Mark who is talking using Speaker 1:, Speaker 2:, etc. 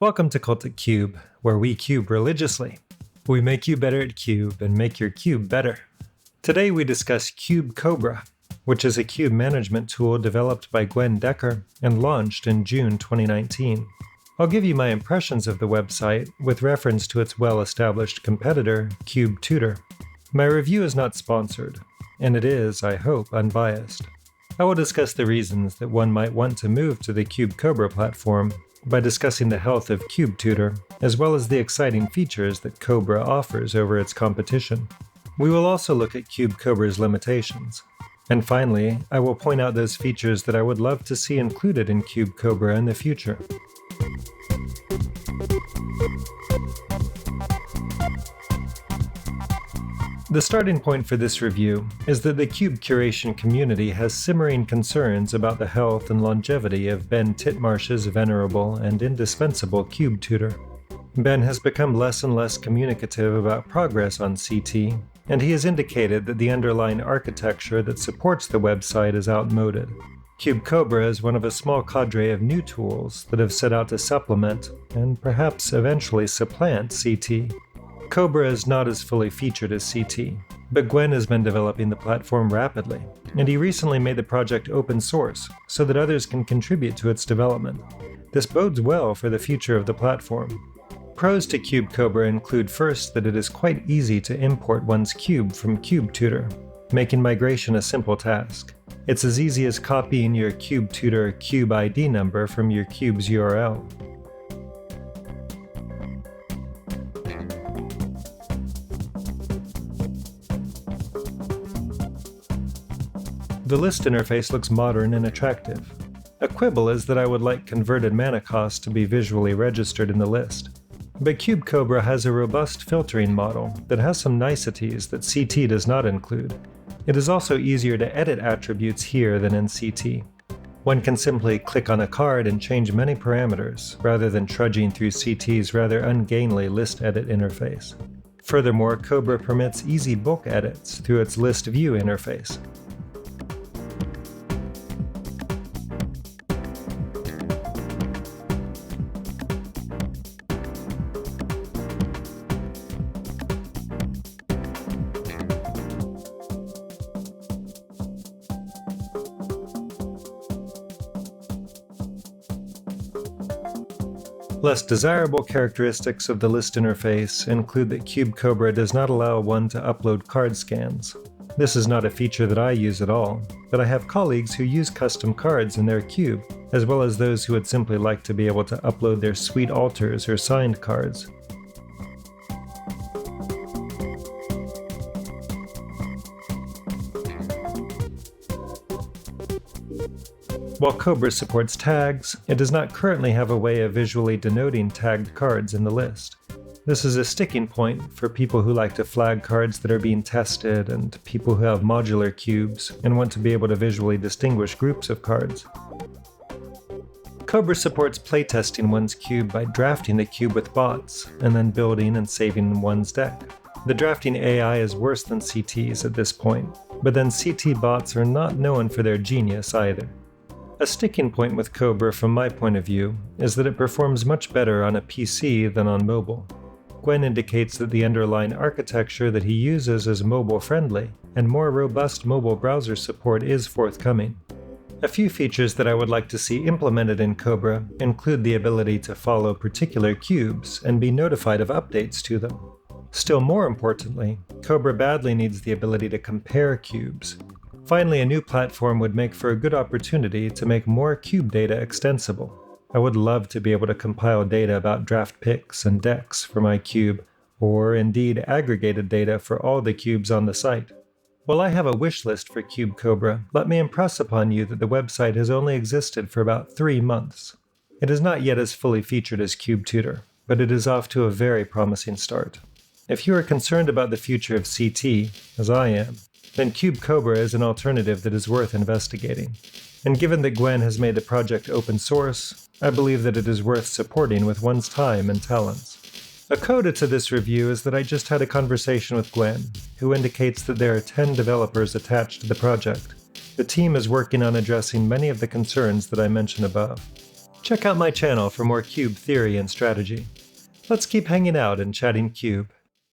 Speaker 1: Welcome to Cultic Cube, where we cube religiously. We make you better at cube and make your cube better. Today we discuss Cube Cobra, which is a cube management tool developed by Gwen Decker and launched in June 2019. I'll give you my impressions of the website with reference to its well-established competitor, Cube Tutor. My review is not sponsored, and it is, I hope, unbiased. I will discuss the reasons that one might want to move to the Cube Cobra platform by discussing the health of Cube Tutor, as well as the exciting features that Cobra offers over its competition. We will also look at Cube Cobra's limitations. And finally, I will point out those features that I would love to see included in Cube Cobra in the future. The starting point for this review is that the Cube curation community has simmering concerns about the health and longevity of Ben Titmarsh's venerable and indispensable Cube Tutor. Ben has become less and less communicative about progress on CT, and he has indicated that the underlying architecture that supports the website is outmoded. Cube Cobra is one of a small cadre of new tools that have set out to supplement, and perhaps eventually supplant, CT. Cobra is not as fully featured as CT, but Gwen has been developing the platform rapidly, and he recently made the project open source so that others can contribute to its development. This bodes well for the future of the platform. Pros to Cube Cobra include first that it is quite easy to import one's cube from Cube Tutor, making migration a simple task. It's as easy as copying your Cube Tutor cube ID number from your cube's URL. The list interface looks modern and attractive. A quibble is that I would like converted mana cost to be visually registered in the list. But Cube Cobra has a robust filtering model that has some niceties that CT does not include. It is also easier to edit attributes here than in CT. One can simply click on a card and change many parameters, rather than trudging through CT's rather ungainly list edit interface. Furthermore, Cobra permits easy bulk edits through its list view interface. Less desirable characteristics of the list interface include that Cube Cobra does not allow one to upload card scans. This is not a feature that I use at all, but I have colleagues who use custom cards in their cube, as well as those who would simply like to be able to upload their sweet altars or signed cards. While Cobra supports tags, it does not currently have a way of visually denoting tagged cards in the list. This is a sticking point for people who like to flag cards that are being tested and people who have modular cubes and want to be able to visually distinguish groups of cards. Cobra supports playtesting one's cube by drafting the cube with bots and then building and saving one's deck. The drafting AI is worse than CT's at this point, but then CT bots are not known for their genius either. A sticking point with Cobra from my point of view is that it performs much better on a PC than on mobile. Gwen indicates that the underlying architecture that he uses is mobile-friendly, and more robust mobile browser support is forthcoming. A few features that I would like to see implemented in Cobra include the ability to follow particular cubes and be notified of updates to them. Still more importantly, Cobra badly needs the ability to compare cubes. Finally, a new platform would make for a good opportunity to make more cube data extensible. I would love to be able to compile data about draft picks and decks for my cube, or indeed aggregated data for all the cubes on the site. While I have a wish list for Cube Cobra, let me impress upon you that the website has only existed for about 3 months. It is not yet as fully featured as Cube Tutor, but it is off to a very promising start. If you are concerned about the future of CT, as I am, then Cube Cobra is an alternative that is worth investigating. And given that Gwen has made the project open source, I believe that it is worth supporting with one's time and talents. A coda to this review is that I just had a conversation with Gwen, who indicates that there are 10 developers attached to the project. The team is working on addressing many of the concerns that I mentioned above. Check out my channel for more cube theory and strategy. Let's keep hanging out and chatting cube.